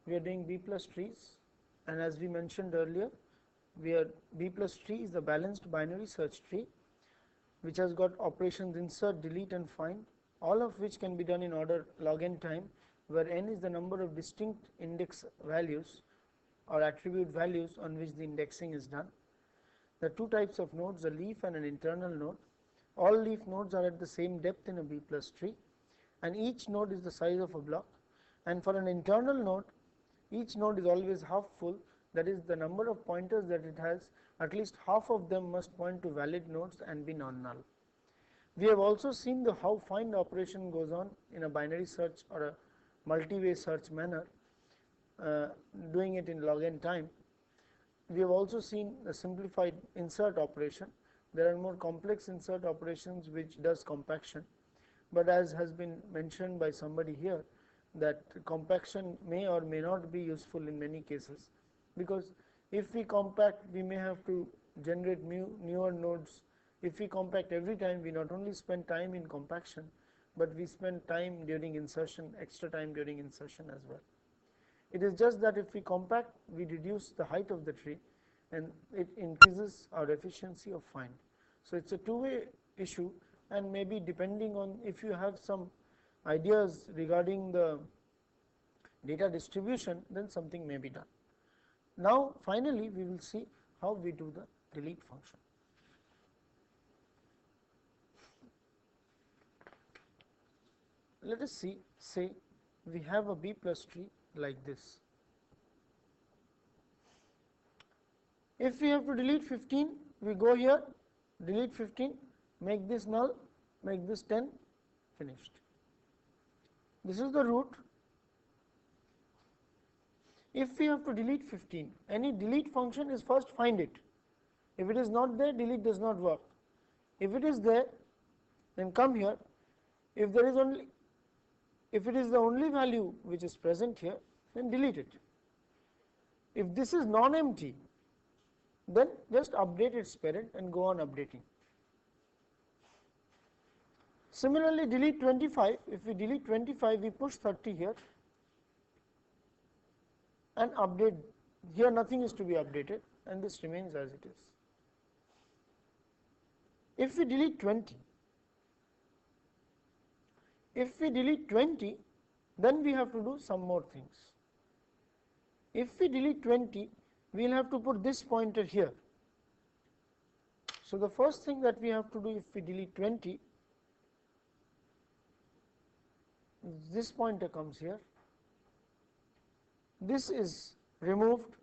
We are doing B plus trees, and as we mentioned earlier, B plus tree is the balanced binary search tree which has got operations insert, delete and find, all of which can be done in order log n time, where n is the number of distinct index values or attribute values on which the indexing is done. There are two types of nodes, a leaf and an internal node. All leaf nodes are at the same depth in a B plus tree, and each node is the size of a block. And for an internal node, each node is always half full, that is, the number of pointers that it has, at least half of them must point to valid nodes and be non-null. We have also seen the how find operation goes on in a binary search or a multi-way search manner, doing it in log n time. We have also seen a simplified insert operation. There are more complex insert operations which does compaction, but as has been mentioned by somebody here, that compaction may or may not be useful in many cases, because if we compact, we may have to generate newer nodes. If we compact every time, we not only spend time in compaction, but we spend time during insertion, extra time during insertion as well. It is just that if we compact, we reduce the height of the tree and it increases our efficiency of find. So it's a two-way issue, and maybe depending on if you have some ideas regarding the data distribution, then something may be done. Now finally we will see how we do the delete function. Let us see, say we have a B plus tree like this. If we have to delete 15, we go here, delete 15, make this null, make this 10, finished. This is the root. If we have to delete 15, any delete function is first find it. If it is not there, delete does not work. If it is there, then come here. If there is only, if it is the only value which is present here, then delete it. If this is non-empty, then just update its parent and go on updating. Similarly, delete 25. If we delete 25, we push 30 here and update. Here nothing is to be updated, and this remains as it is. If we delete 20, then we have to do some more things. If we delete 20, we will have to put this pointer here. So the first thing that we have to do, if we delete 20, this pointer comes here, this is removed,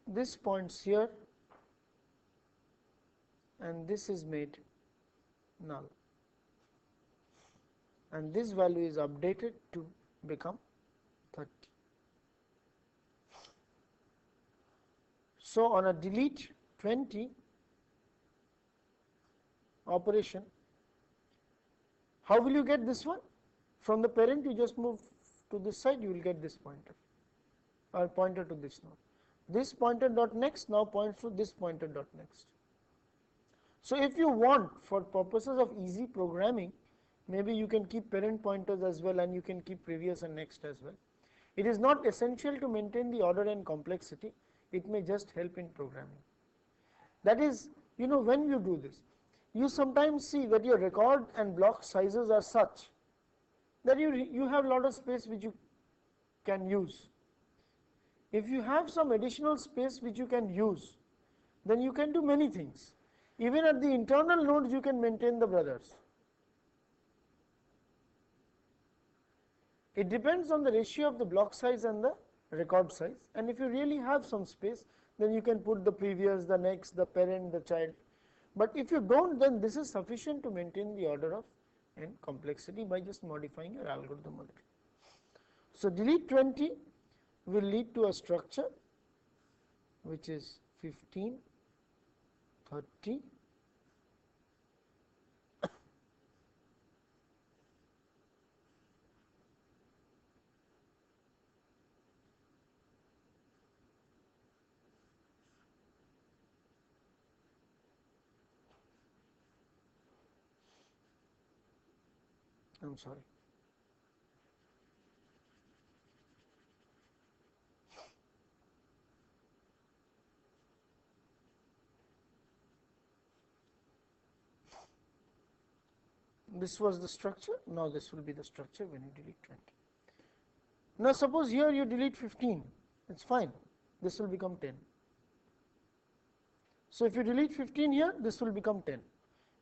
this points here, and this is made null, and this value is updated to become 30. So on a delete 20 operation, how will you get this one? From the parent, you just move to this side, you will get this pointer, or pointer to this node. This pointer dot next now points to this pointer dot next. So if you want, for purposes of easy programming, maybe you can keep parent pointers as well, and you can keep previous and next as well. It is not essential to maintain the order and complexity, it may just help in programming. That is, when you do this, you sometimes see that your record and block sizes are such that you have a lot of space which you can use. If you have some additional space which you can use, then you can do many things. Even at the internal nodes, you can maintain the brothers. It depends on the ratio of the block size and the record size, and if you really have some space, then you can put the previous, the next, the parent, the child. But if you don't, then this is sufficient to maintain the order of in complexity by just modifying your algorithm a little. So, delete 20 will lead to a structure which is 15, 30, I am sorry. This was the structure, now this will be the structure when you delete 20. Now, suppose here you delete 15, it is fine, this will become 10. So, if you delete 15 here, this will become 10.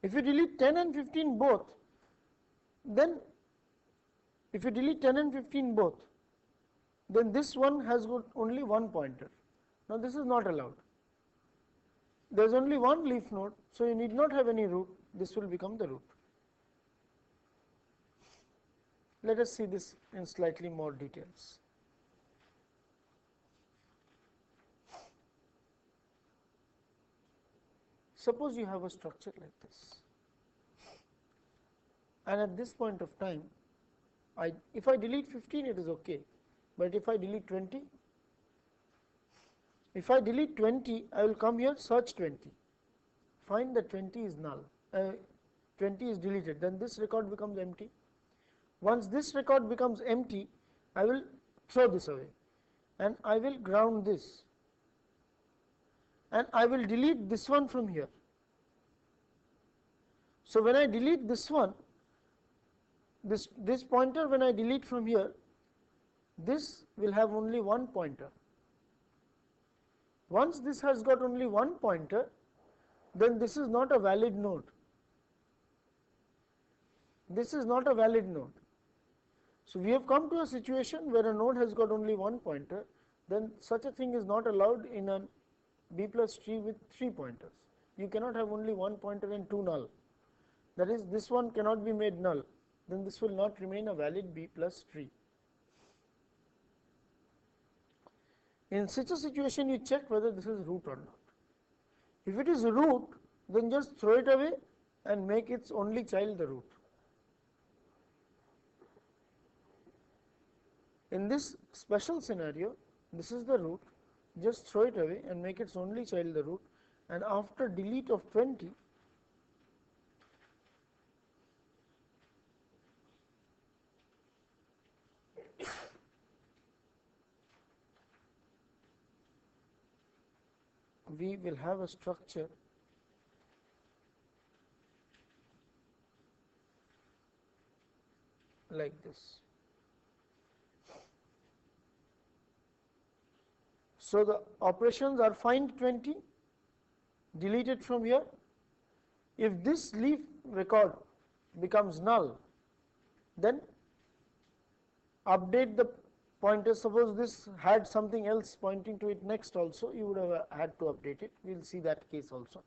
If you delete 10 and 15 both, then if you delete 10 and 15 both, then this one has got only one pointer. Now, this is not allowed. There is only one leaf node, so you need not have any root, this will become the root. Let us see this in slightly more details. Suppose you have a structure like this, and at this point of time, if I delete 15 it is okay, but if I delete 20, if I delete 20 I will come here, search 20, find that 20 is null, 20 is deleted, then this record becomes empty. Once this record becomes empty, I will throw this away and I will ground this and I will delete this one from here. So, when I delete this one, this pointer, when I delete from here, this will have only one pointer. Once this has got only one pointer, then this is not a valid node. This is not a valid node. So, we have come to a situation where a node has got only one pointer, then such a thing is not allowed in a B plus tree with 3 pointers. You cannot have only one pointer and 2 null. That is, this one cannot be made null, then this will not remain a valid B plus tree. In such a situation, you check whether this is root or not. If it is root, then just throw it away and make its only child the root. In this special scenario, this is the root, just throw it away and make its only child the root, and after delete of 20, we will have a structure like this. So, the operations are find 20, delete it from here. If this leaf record becomes null, then update the pointer. Suppose this had something else pointing to it next also, you would have had to update it. We will see that case also.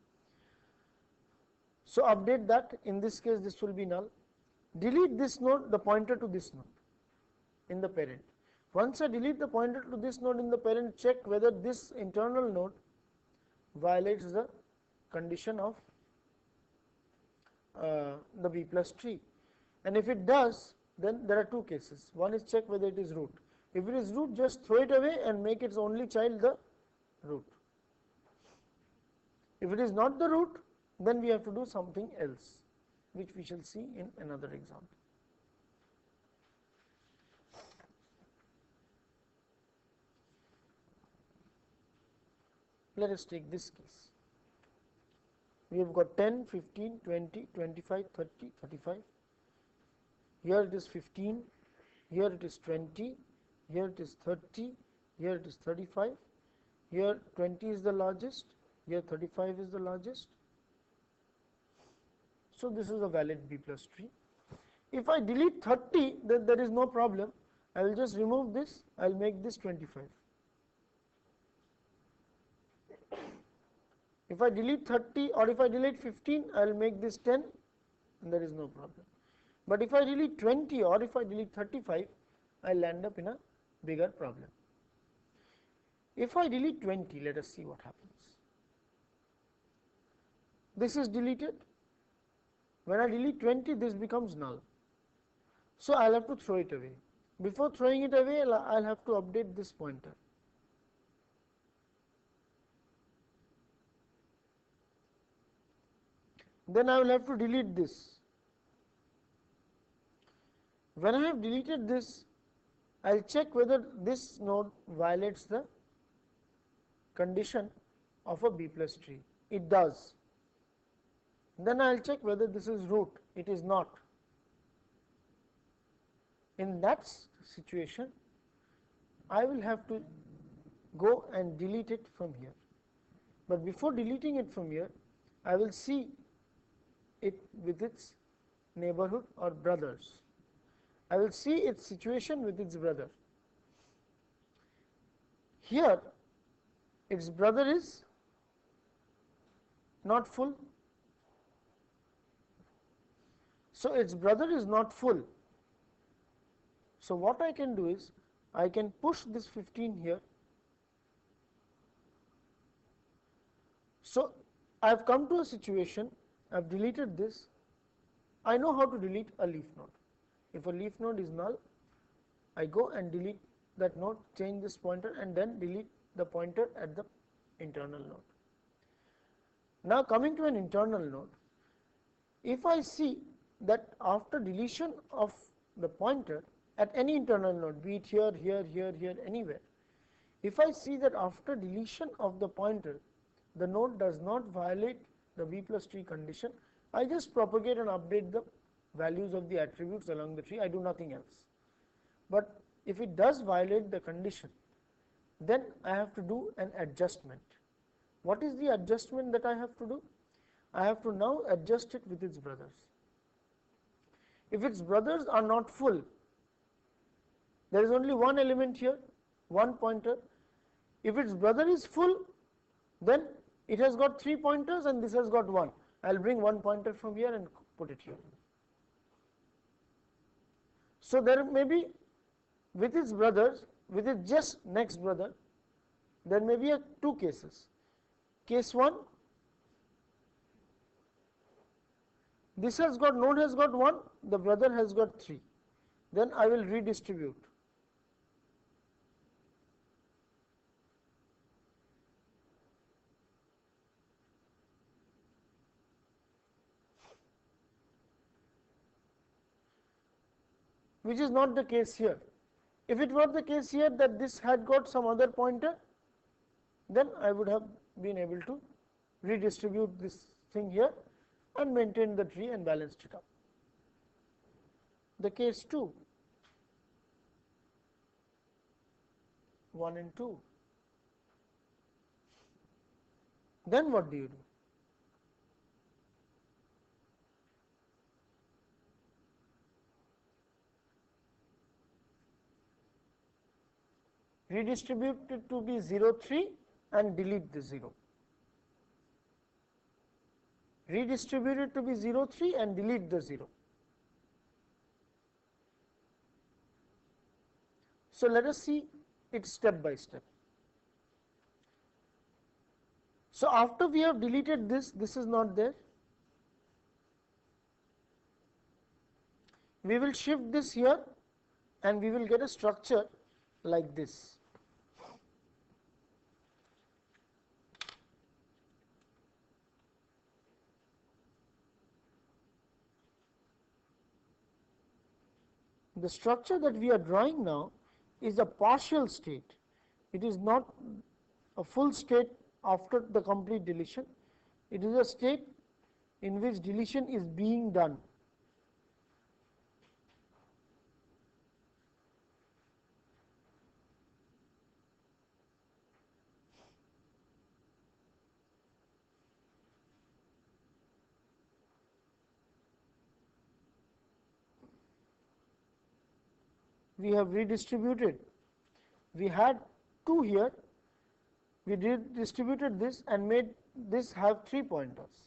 So, update that. In this case, this will be null. Delete this node, the pointer to this node in the parent. Once I delete the pointer to this node in the parent, check whether this internal node violates the condition of the B plus tree, and if it does, then there are two cases. One is check whether it is root. If it is root, just throw it away and make its only child the root. If it is not the root, then we have to do something else, which we shall see in another example. Let us take this case. We have got 10, 15, 20, 25, 30, 35. Here it is 15, here it is 20, here it is 30, here it is 35, here 20 is the largest, here 35 is the largest. So, this is a valid B plus tree. If I delete 30, then there is no problem. I will just remove this, I will make this 25. If I delete 30 or if I delete 15, I will make this 10 and there is no problem. But if I delete 20 or if I delete 35, I'll end up in a bigger problem. If I delete 20, let us see what happens. This is deleted. When I delete 20, this becomes null. So I'll have to throw it away. Before throwing it away, I'll have to update this pointer. Then I will have to delete this. When I have deleted this, I'll check whether this node violates the condition of a B plus tree. It does. Then I'll check whether this is root. It is not. In that situation, I will have to go and delete it from here. But before deleting it from here, I will see it with its neighborhood or brothers. I will see its situation with its brother. Here, its brother is not full. So its brother is not full. So what I can do is, I can push this 15 here. So I have come to a situation, I have deleted this. I know how to delete a leaf node. If a leaf node is null, I go and delete that node, change this pointer, and then delete the pointer at the internal node. Now coming to an internal node, if I see that after deletion of the pointer at any internal node, be it here, here, here, here, anywhere, if I see that after deletion of the pointer, the node does not violate the B plus tree condition, I just propagate and update the values of the attributes along the tree. I do nothing else. But if it does violate the condition, then I have to do an adjustment. What is the adjustment that I have to do? I have to now adjust it with its brothers. If its brothers are not full, there is only one element here, one pointer. If its brother is full, then it has got 3 pointers and this has got 1. I will bring one pointer from here and put it here. So there may be, with its brothers, with its just next brother, there may be two cases. Case 1, this has got, node has got 1, the brother has got 3. Then I will redistribute. Which is not the case here. If it were the case here that this had got some other pointer, then I would have been able to redistribute this thing here and maintain the tree and balanced it up. The case 2, 1 and 2. Then what do you do? Redistribute it to be 0, 3 and delete the 0. Redistribute it to be 0, 3 and delete the 0. So let us see it step by step. So after we have deleted this, this is not there. We will shift this here and we will get a structure like this. The structure that we are drawing now is a partial state. It is not a full state after the complete deletion. It is a state in which deletion is being done. We have redistributed. We had 2 here. We redistributed this and made this have 3 pointers.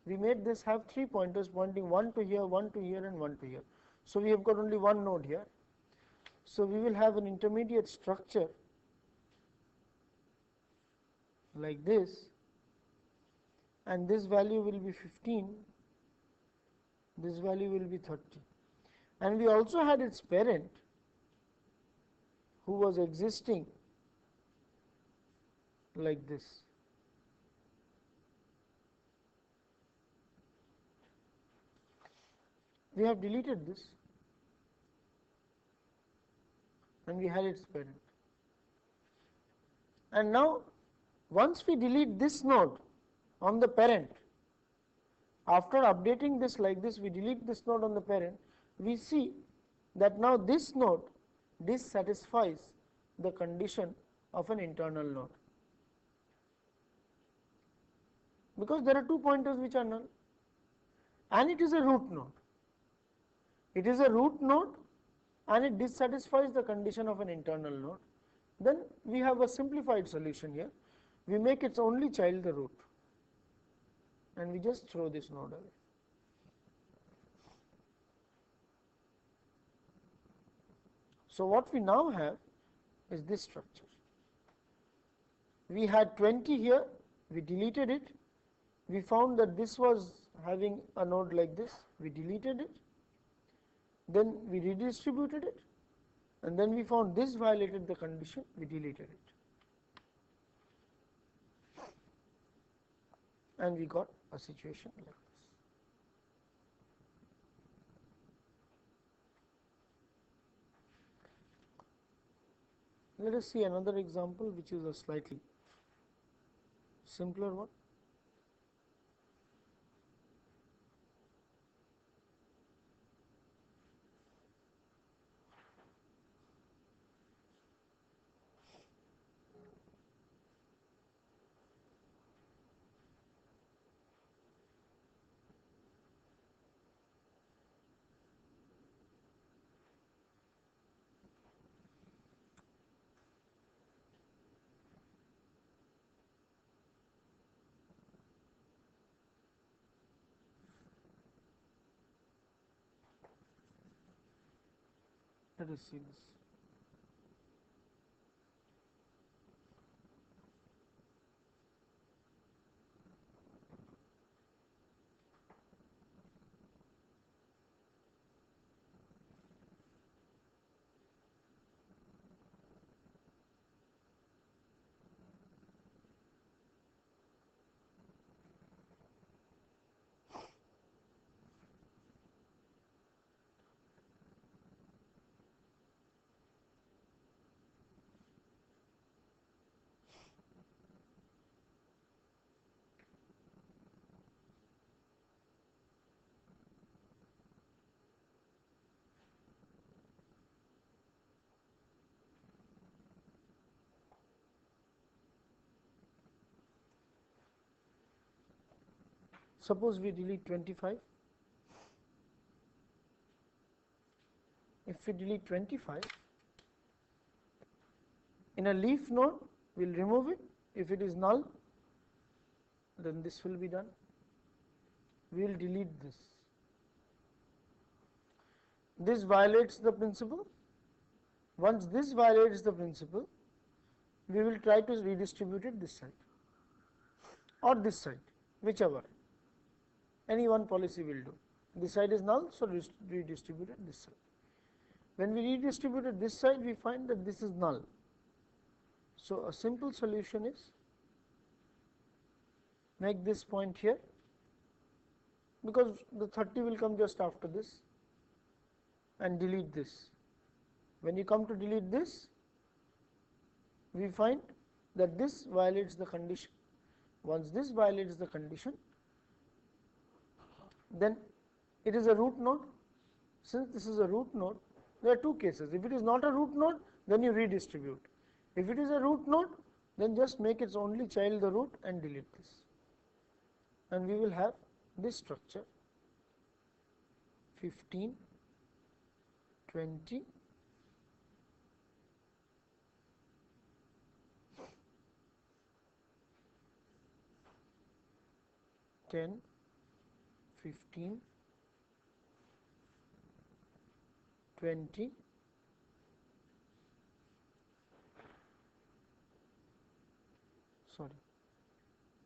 we made this have 3 pointers pointing 1 to here, 1 to here and 1 to here. So we have got only one node here. So we will have an intermediate structure like this, and this value will be 15, this value will be 30. And we also had its parent who was existing like this. We have deleted this and we had its parent. And now once we delete this node on the parent, after updating this like this, we delete this node on the parent, we see that now this node dissatisfies the condition of an internal node, because there are 2 pointers which are null, and it is a root node. It is a root node and it dissatisfies the condition of an internal node. Then we have a simplified solution here. We make its only child the root and we just throw this node away. So what we now have is this structure. We had 20 here, we deleted it, we found that this was having a node like this, we deleted it, then we redistributed it, and then we found this violated the condition, we deleted it. And we got a situation like this. Let us see another example which is a slightly simpler one. Let us see this. Suppose we delete 25. If we delete 25, in a leaf node, we will remove it. If it is null, then this will be done. We will delete this. This violates the principle. Once this violates the principle, we will try to redistribute it this side or this side, whichever. Any one policy will do. This side is null, so redistribute it this side. When we redistribute it this side, we find that this is null. So a simple solution is make this point here, because the 30 will come just after this, and delete this. When you come to delete this, we find that this violates the condition. Once this violates the condition, then it is a root node. Since this is a root node, there are two cases. If it is not a root node, then you redistribute. If it is a root node, then just make its only child the root and delete this. And we will have this structure 15, 20, 10, 15, 20,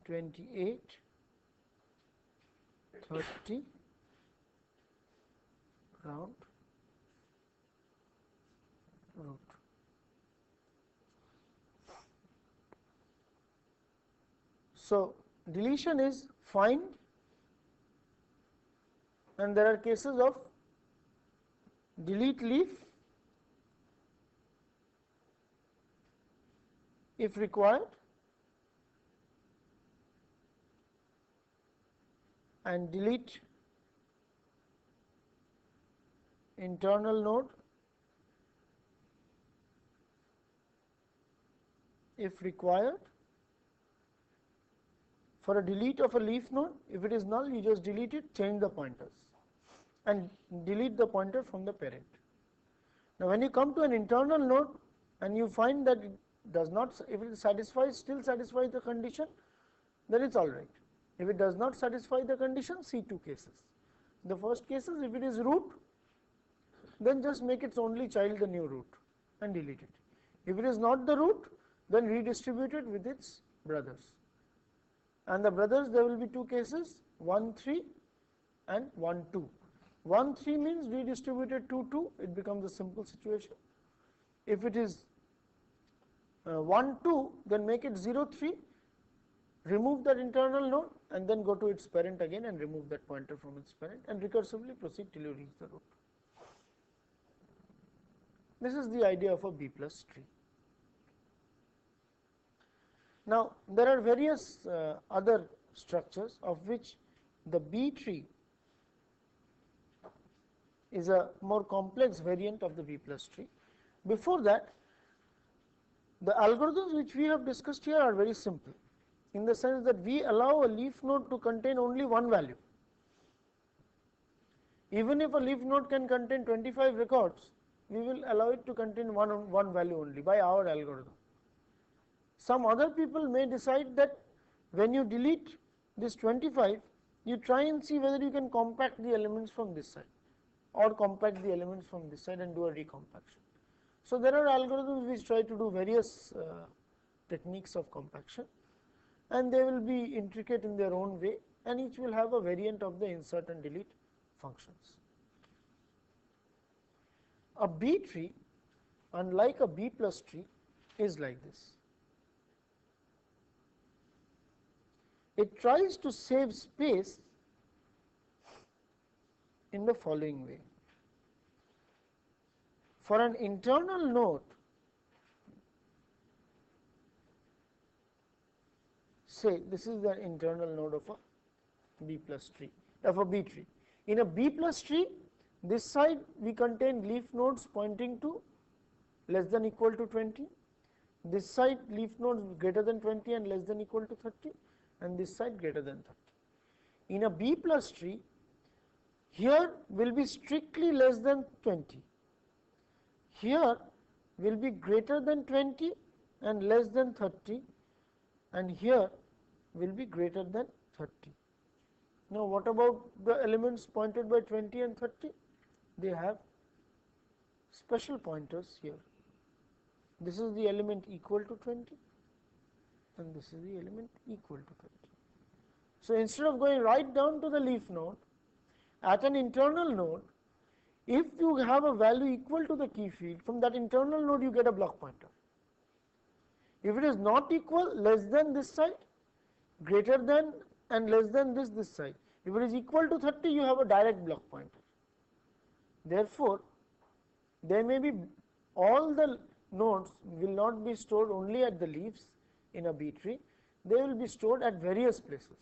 28, 30, round, root. So, deletion is find, and there are cases of delete leaf if required, and delete internal node if required. For a delete of a leaf node, if it is null, you just delete it, change the pointers, and delete the pointer from the parent. Now, when you come to an internal node and you find that it does not, if it still satisfies the condition, then it's all right. If it does not satisfy the condition, see two cases. The first case is if it is root, then just make its only child the new root and delete it. If it is not the root, then redistribute it with its brothers. And the brothers, there will be two cases, 1, 3 and 1, 2. 1, 3 means redistributed 2, 2, it becomes a simple situation. If it is 1, 2, then make it 0, 3, remove that internal node and then go to its parent again and remove that pointer from its parent and recursively proceed till you reach the root. This is the idea of a B plus tree. Now, there are various other structures, of which the B tree is a more complex variant of the B plus tree. Before that, the algorithms which we have discussed here are very simple, in the sense that we allow a leaf node to contain only one value. Even if a leaf node can contain 25 records, we will allow it to contain one value only by our algorithm. Some other people may decide that when you delete this 25, you try and see whether you can compact the elements from this side, or compact the elements from this side and do a recompaction. So, there are algorithms which try to do various techniques of compaction, and they will be intricate in their own way, and each will have a variant of the insert and delete functions. A B tree, unlike a B plus tree, is like this. It tries to save space in the following way. For an internal node, say this is the internal node of a B plus tree, of a B tree. In a B plus tree, this side we contain leaf nodes pointing to less than equal to 20, this side leaf nodes greater than 20 and less than equal to 30, and this side greater than 30. In a B plus tree, here will be strictly less than 20, here will be greater than 20 and less than 30, and here will be greater than 30. Now, what about the elements pointed by 20 and 30? They have special pointers here. This is the element equal to 20 and this is the element equal to 30. So, instead of going right down to the leaf node, at an internal node, if you have a value equal to the key field, from that internal node you get a block pointer. If it is not equal, less than this side, greater than and less than this side. If it is equal to 30, you have a direct block pointer. Therefore, there may be, all the nodes will not be stored only at the leaves in a B tree, they will be stored at various places.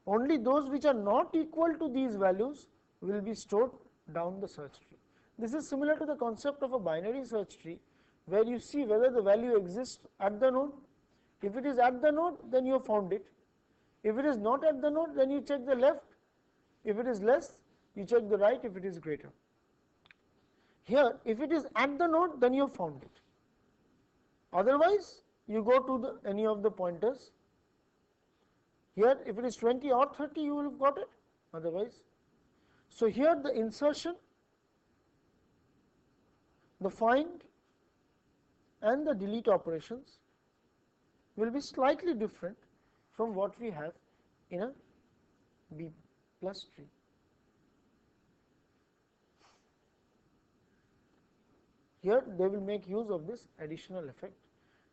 Only those which are not equal to these values will be stored down the search tree. This is similar to the concept of a binary search tree, where you see whether the value exists at the node. If it is at the node, then you have found it. If it is not at the node, then you check the left. If it is less, you check the right if it is greater. Here, if it is at the node, then you have found it. Otherwise, you go to any of the pointers. Here, if it is 20 or 30, you will have got it. otherwise. So, here the insertion, the find and the delete operations will be slightly different from what we have in a B plus tree. Here they will make use of this additional effect.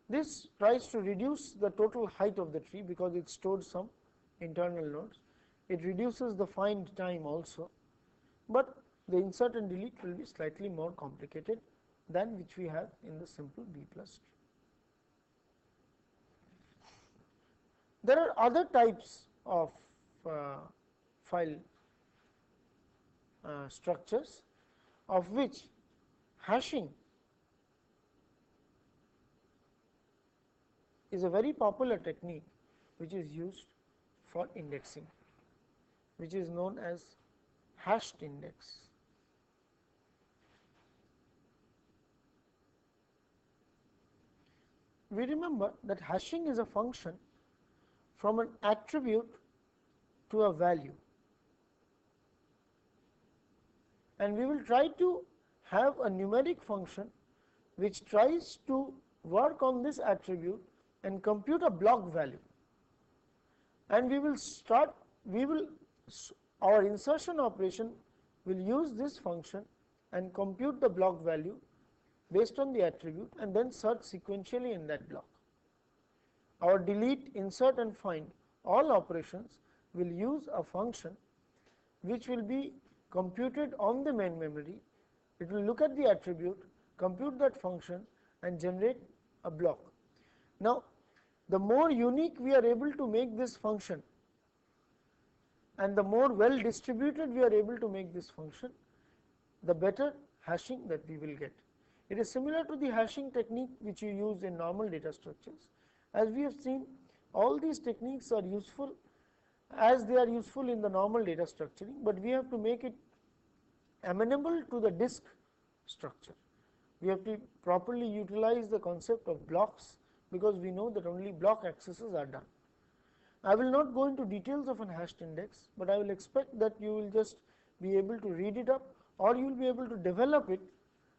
This tries to reduce the total height of the tree because it stores some internal nodes. It reduces the find time also, but the insert and delete will be slightly more complicated than which we have in the simple B plus tree. There are other types of file structures, of which hashing is a very popular technique which is used for indexing, which is known as hashed index. We remember that hashing is a function from an attribute to a value, and we will try to have a numeric function which tries to work on this attribute and compute a block value, and our insertion operation will use this function and compute the block value based on the attribute and then search sequentially in that block. Our delete, insert and find, all operations will use a function which will be computed on the main memory. It will look at the attribute, compute that function and generate a block. Now, the more unique we are able to make this function and the more well distributed we are able to make this function, the better hashing that we will get. It is similar to the hashing technique which you use in normal data structures. As we have seen, all these techniques are useful as they are useful in the normal data structuring, but we have to make it amenable to the disk structure. We have to properly utilize the concept of blocks, because we know that only block accesses are done. I will not go into details of an hashed index, but I will expect that you will just be able to read it up, or you will be able to develop it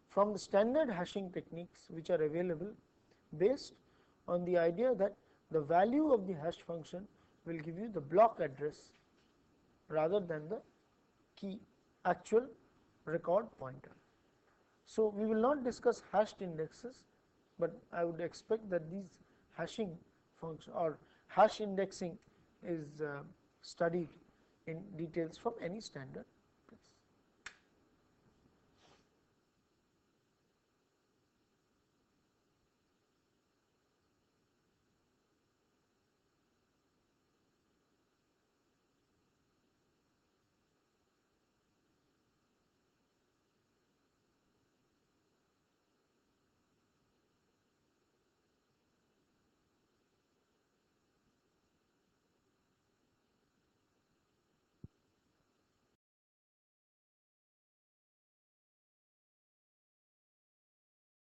from the standard hashing techniques which are available, based on the idea that the value of the hash function will give you the block address rather than the key actual record pointer. So, we will not discuss hashed indexes, but I would expect that these hashing function or hash indexing is studied in details from any standard